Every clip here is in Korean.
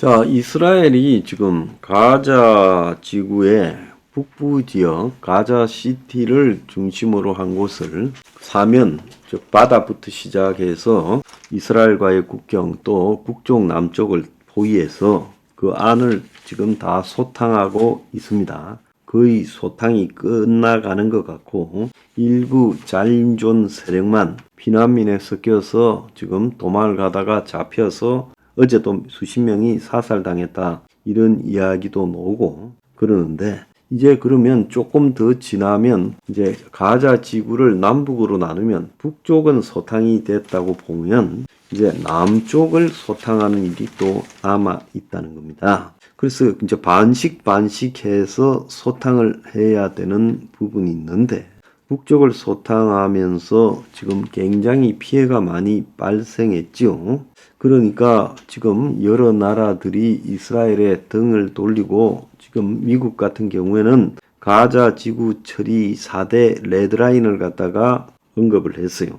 자, 이스라엘이 지금 가자 지구의 북부 지역 가자 시티를 중심으로 한 곳을 사면, 즉 바다부터 시작해서 이스라엘과의 국경 또 북쪽 남쪽을 포위해서 그 안을 지금 다 소탕하고 있습니다. 거의 소탕이 끝나가는 것 같고 일부 잘림존 세력만 피난민에 섞여서 지금 도망을 가다가 잡혀서 어제도 수십 명이 사살당했다, 이런 이야기도 나오고 그러는데, 이제 그러면 조금 더 지나면 이제 가자 지구를 남북으로 나누면 북쪽은 소탕이 됐다고 보면 이제 남쪽을 소탕하는 일이 또 남아 있다는 겁니다. 그래서 이제 반씩반씩해서 소탕을 해야 되는 부분이 있는데, 북쪽을 소탕하면서 지금 굉장히 피해가 많이 발생했죠. 그러니까 지금 여러 나라들이 이스라엘에 등을 돌리고, 지금 미국 같은 경우에는 가자 지구 처리 4대 레드라인을 갖다가 언급을 했어요.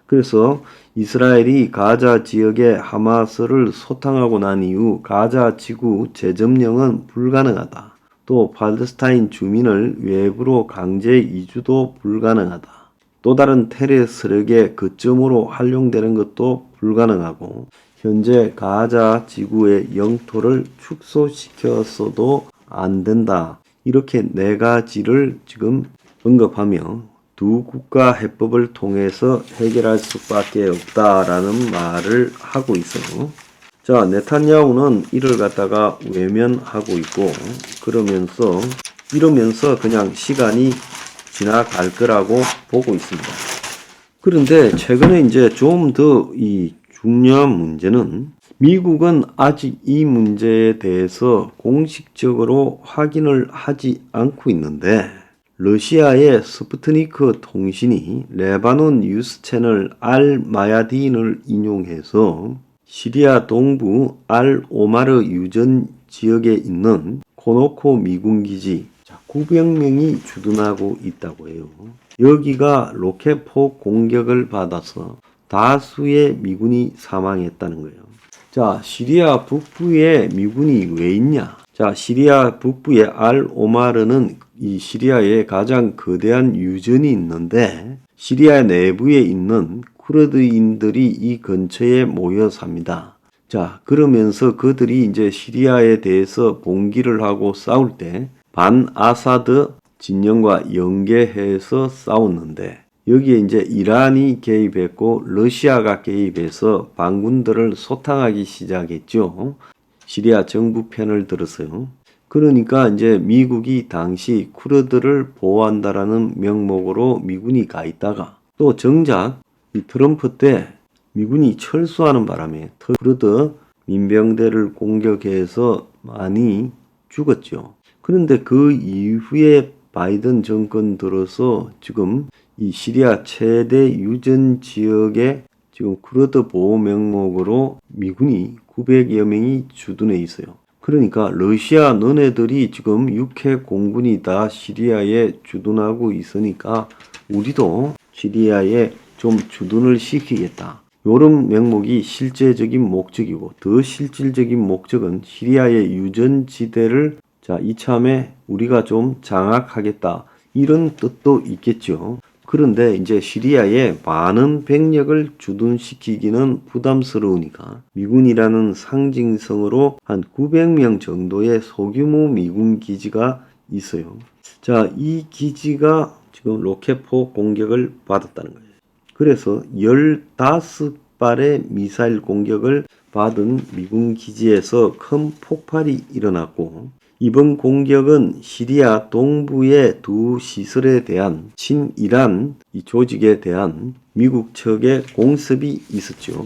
그래서 이스라엘이 가자 지역의 하마스를 소탕하고 난 이후 가자 지구 재점령은 불가능하다. 또 팔레스타인 주민을 외부로 강제 이주도 불가능하다. 또 다른 테러 세력의 거점으로 활용되는 것도 불가능하고, 현재 가자 지구의 영토를 축소시켰어도 안 된다. 이렇게 네 가지를 지금 언급하며 두 국가 해법을 통해서 해결할 수밖에 없다라는 말을 하고 있어요. 자, 네탄야후는 이를 갖다가 외면하고 있고, 이러면서 그냥 시간이 지나갈 거라고 보고 있습니다. 그런데 최근에 이제 좀 더 이 중요한 문제는, 미국은 아직 이 문제에 대해서 공식적으로 확인을 하지 않고 있는데, 러시아의 스푸트니크 통신이 레바논 뉴스 채널 알 마야딘을 인용해서 시리아 동부 알 오마르 유전 지역에 있는 코노코 미군기지 900명이 주둔하고 있다고 해요. 여기가 로켓포 공격을 받아서 다수의 미군이 사망했다는 거예요. 자, 시리아 북부에 미군이 왜 있냐? 자, 시리아 북부의 알 오마르는 이 시리아의 가장 거대한 유전이 있는데, 시리아 내부에 있는 쿠르드인들이 이 근처에 모여 삽니다. 자, 그러면서 그들이 이제 시리아에 대해서 봉기를 하고 싸울 때 반아사드 진영과 연계해서 싸웠는데, 여기에 이제 이란이 개입했고 러시아가 개입해서 반군들을 소탕하기 시작했죠. 시리아 정부 편을 들었어요. 그러니까 이제 미국이 당시 쿠르드를 보호한다라는 명목으로 미군이 가 있다가, 또 정작 이 트럼프 때 미군이 철수하는 바람에 쿠르드 민병대를 공격해서 많이 죽었죠. 그런데 그 이후에 바이든 정권 들어서 지금 이 시리아 최대 유전 지역에 지금 쿠르드 보호 명목으로 미군이 900여 명이 주둔해 있어요. 그러니까 러시아 너네들이 지금 육해 공군이 다 시리아에 주둔하고 있으니까 우리도 시리아에 좀 주둔을 시키겠다. 이런 명목이 실제적인 목적이고, 더 실질적인 목적은 시리아의 유전지대를 이참에 우리가 좀 장악하겠다, 이런 뜻도 있겠죠. 그런데 이제 시리아에 많은 병력을 주둔시키기는 부담스러우니까 미군이라는 상징성으로 한 900명 정도의 소규모 미군 기지가 있어요. 자, 이 기지가 지금 로켓포 공격을 받았다는 거예요. 그래서 15발의 미사일 공격을 받은 미군 기지에서 큰 폭발이 일어났고, 이번 공격은 시리아 동부의 두 시설에 대한 친이란 이 조직에 대한 미국 측의 공습이 있었죠.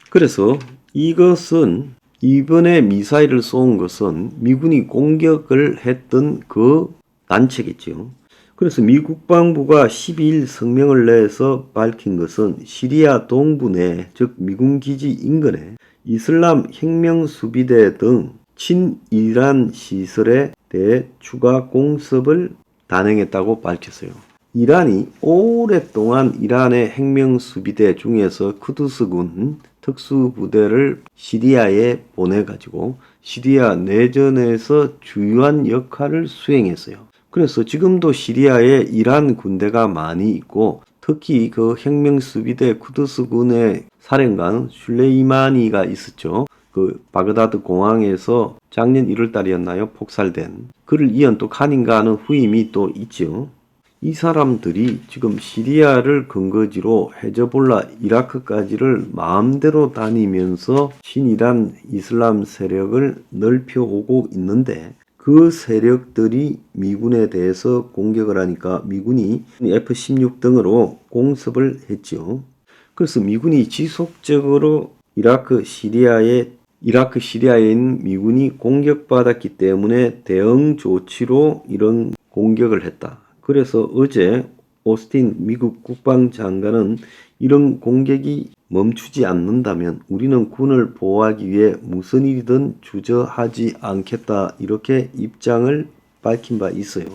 그래서 이것은, 이번에 미사일을 쏜 것은 미군이 공격을 했던 그 단체겠죠. 그래서 미국 국방부가 12일 성명을 내서 밝힌 것은 시리아 동부 내, 즉 미군 기지 인근에 이슬람 혁명수비대 등 친이란 시설에 대해 추가 공습을 단행했다고 밝혔어요. 이란이 오랫동안 이란의 혁명수비대 중에서 쿠드스군, 특수부대를 시리아에 보내가지고 시리아 내전에서 주요한 역할을 수행했어요. 그래서 지금도 시리아에 이란 군대가 많이 있고 특히 그 혁명수비대 쿠드스군의 사령관 슐레이마니가 있었죠. 그 바그다드 공항에서 작년 1월 달이었나요? 폭살된. 그를 이은 또 칸인가 하는 후임이 또 있죠. 이 사람들이 지금 시리아를 근거지로 헤즈볼라, 이라크까지를 마음대로 다니면서 친이란 이슬람 세력을 넓혀오고 있는데 그 세력들이 미군에 대해서 공격을 하니까 미군이 F-16 등으로 공습을 했죠. 그래서 미군이 지속적으로 이라크 시리아에 있는 미군이 공격받았기 때문에 대응 조치로 이런 공격을 했다. 그래서 어제 오스틴 미국 국방장관은 이런 공격이 멈추지 않는다면 우리는 군을 보호하기 위해 무슨 일이든 주저하지 않겠다, 이렇게 입장을 밝힌 바 있어요.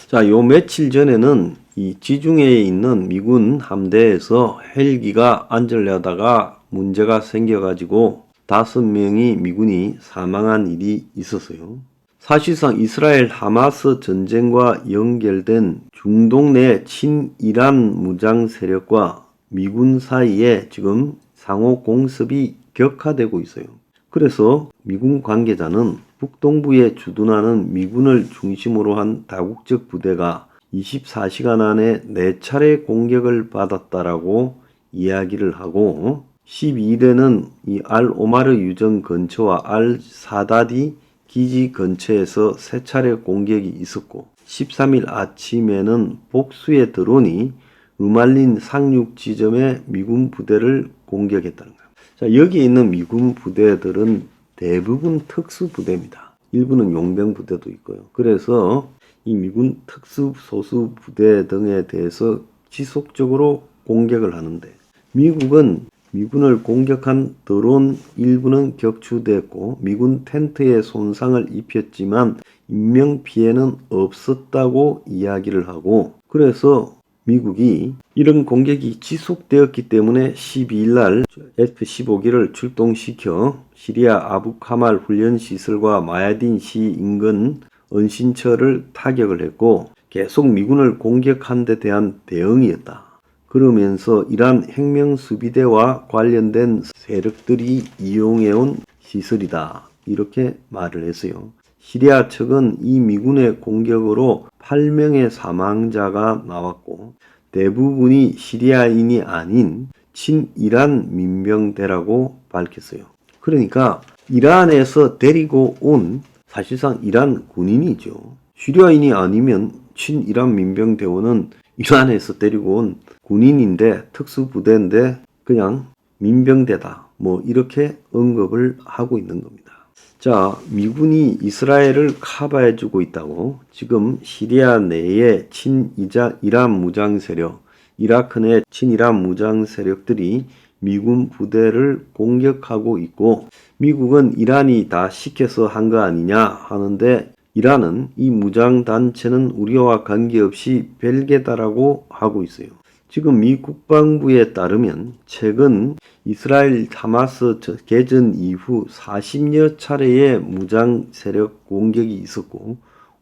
자, 요 며칠 전에는 이 지중해에 있는 미군 함대에서 헬기가 안전하다가 문제가 생겨가지고 5명이 미군이 사망한 일이 있었어요. 사실상 이스라엘 하마스 전쟁과 연결된 중동 내 친이란 무장 세력과 미군 사이에 지금 상호 공습이 격화되고 있어요. 그래서 미군 관계자는 북동부에 주둔하는 미군을 중심으로 한 다국적 부대가 24시간 안에 4차례 공격을 받았다라고 이야기를 하고 12일에는 이 알-오마르 유정 근처와 알-사다디 기지 근처에서 3차례 공격이 있었고 13일 아침에는 복수의 드론이 루말린 상륙 지점의 미군 부대를 공격했다는 거예요. 자, 여기 있는 미군 부대들은 대부분 특수부대입니다. 일부는 용병 부대도 있고요. 그래서 이 미군 특수 소수 부대 등에 대해서 지속적으로 공격을 하는데 미국은 미군을 공격한 드론 일부는 격추됐고 미군 텐트에 손상을 입혔지만 인명피해는 없었다고 이야기를 하고, 그래서 미국이 이런 공격이 지속되었기 때문에 12일 날 F-15기를 출동시켜 시리아 아부 카말 훈련시설과 마야딘 시 인근 은신처를 타격을 했고 계속 미군을 공격한 데 대한 대응이었다. 그러면서 이란 혁명수비대와 관련된 세력들이 이용해온 시설이다, 이렇게 말을 했어요. 시리아 측은 이 미군의 공격으로 8명의 사망자가 나왔고 대부분이 시리아인이 아닌 친이란 민병대라고 밝혔어요. 그러니까 이란에서 데리고 온 사실상 이란 군인이죠. 시리아인이 아니면 친이란 민병대원은 이란에서 데리고 온 군인인데 특수부대인데 그냥 민병대다, 뭐 이렇게 언급을 하고 있는 겁니다. 자, 미군이 이스라엘을 커버해주고 있다고 지금 시리아 내에 친이란 무장 세력, 이라크 내 친이란 무장 세력들이 미군 부대를 공격하고 있고 미국은 이란이 다 시켜서 한 거 아니냐 하는데 이란은 이 무장단체는 우리와 관계없이 별개다라고 하고 있어요. 지금 미 국방부에 따르면 최근 이스라엘 하마스 개전 이후 40여 차례의 무장 세력 공격이 있었고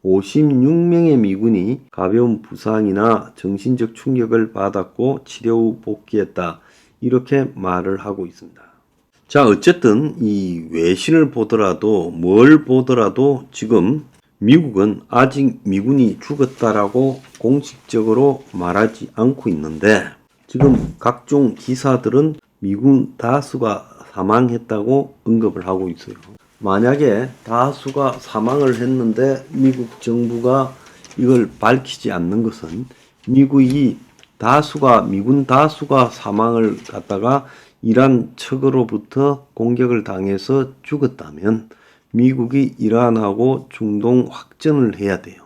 56명의 미군이 가벼운 부상이나 정신적 충격을 받았고 치료 후 복귀했다, 이렇게 말을 하고 있습니다. 자, 어쨌든 이 외신을 보더라도 뭘 보더라도 지금 미국은 아직 미군이 죽었다라고 공식적으로 말하지 않고 있는데 지금 각종 기사들은 미군 다수가 사망했다고 언급을 하고 있어요. 만약에 다수가 사망을 했는데 미국 정부가 이걸 밝히지 않는 것은 미군 다수가 사망을 갖다가 이란 측으로부터 공격을 당해서 죽었다면 미국이 이란하고 중동 확전을 해야 돼요.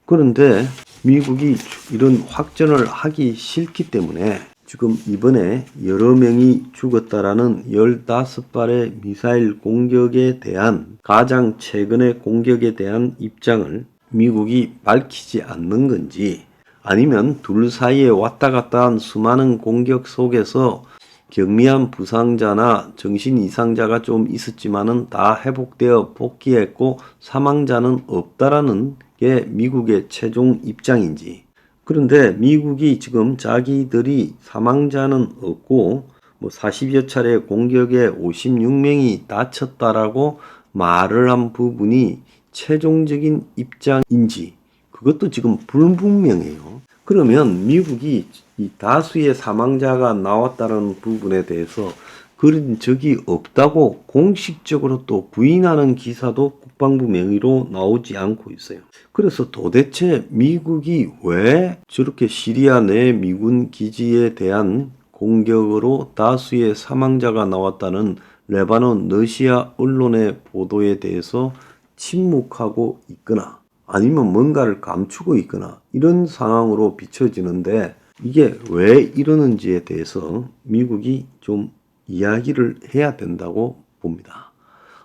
그런데 미국이 이런 확전을 하기 싫기 때문에 지금 이번에 여러 명이 죽었다라는 15발의 미사일 공격에 대한 가장 최근의 공격에 대한 입장을 미국이 밝히지 않는 건지 아니면 둘 사이에 왔다 갔다 한 수많은 공격 속에서 경미한 부상자나 정신 이상자가 좀 있었지만은 다 회복되어 복귀했고 사망자는 없다라는 게 미국의 최종 입장인지. 그런데 미국이 지금 자기들이 사망자는 없고 뭐 40여 차례 공격에 56명이 다쳤다라고 말을 한 부분이 최종적인 입장인지 그것도 지금 불분명해요. 그러면 미국이 이 다수의 사망자가 나왔다는 부분에 대해서 그런 적이 없다고 공식적으로 또 부인하는 기사도 국방부 명의로 나오지 않고 있어요. 그래서 도대체 미국이 왜 저렇게 시리아 내 미군 기지에 대한 공격으로 다수의 사망자가 나왔다는 레바논 러시아 언론의 보도에 대해서 침묵하고 있거나 아니면 뭔가를 감추고 있거나 이런 상황으로 비춰지는데 이게 왜 이러는지에 대해서 미국이 좀 이야기를 해야 된다고 봅니다.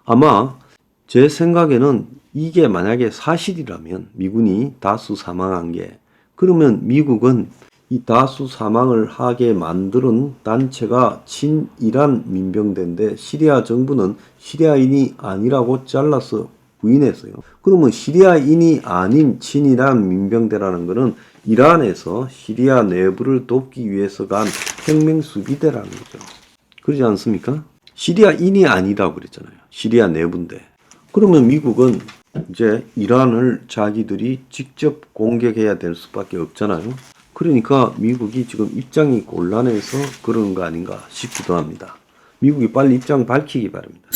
아마 제 생각에는 이게 만약에 사실이라면 미군이 다수 사망한 게 그러면 미국은 이 다수 사망을 하게 만드는 단체가 친이란 민병대인데 시리아 정부는 시리아인이 아니라고 잘라서 부인했어요. 그러면 시리아인이 아닌 친이란 민병대라는 것은 이란에서 시리아 내부를 돕기 위해서 간 혁명수비대라는 거죠. 그러지 않습니까? 시리아인이 아니라고 그랬잖아요. 시리아 내부인데. 그러면 미국은 이제 이란을 자기들이 직접 공격해야 될 수밖에 없잖아요. 그러니까 미국이 지금 입장이 곤란해서 그런 거 아닌가 싶기도 합니다. 미국이 빨리 입장 밝히기 바랍니다.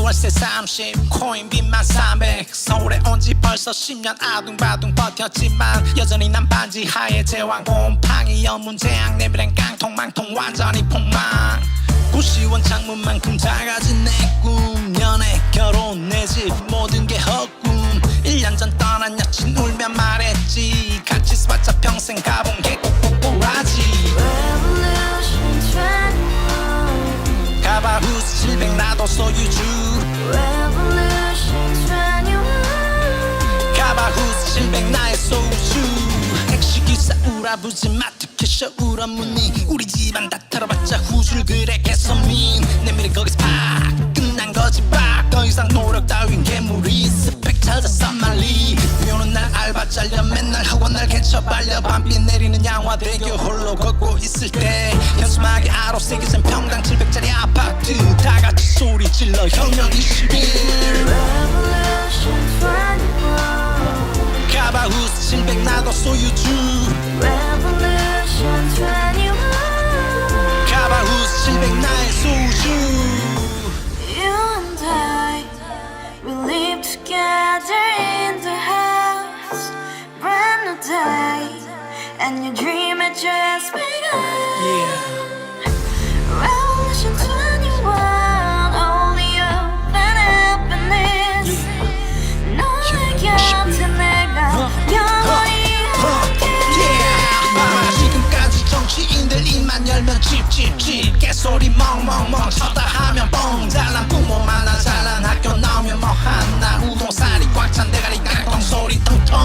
월세 30 코인빚만 300 서울에 온 지 벌써 10년 아둥바둥 버텼지만 여전히 난 반지 하에 제왕 곰팡이 연문제약 내비랑 깡통망통 완전히 폭망 고시원 창문만큼 작아진 내 꿈 연애 결혼 내 집 모든 게 헛꿈 1년 전 떠난 여친 울며 말했지 같이 살자 평생 가본 게 꼬꼬꼬라지 가바후스 700 나도 소유주 가바후스 700 나의 소유주 택시기사 우라부지 마트 캐셔 울어무니 우리 집안 다 털어봤자 후줄 그래 개선민 내미래 거기서 팍 끝난 거지 팍더 이상 노력 따윈 괴물이 스펙 찾아서 말리 비오는 날 알바 잘려 맨날 학원 날 개쳐 발려 밤비 내리는 양화대교 홀로 걷고 있을 때 현수막에 아로 새겨진 평당 700짜리 아파트 다같이 소리 질러 혁명 21 가바후스 700 나도 소유주 가바후스 700 나의 소유주 You and I, we live together in the house, brand new day, and your dream had just begun. Revolution 21, only open happiness. 너의 곁에 내가 영원히 함께. 지금까지 정치인들 입만 열면 찝찝찝 개소리 멍멍멍 쳤다 하면 뻥 잘난 부모 만나 잘난 학교 나오면 뭐 하나 우동살이 꽉 찬 대가리 깡통 소리 텅텅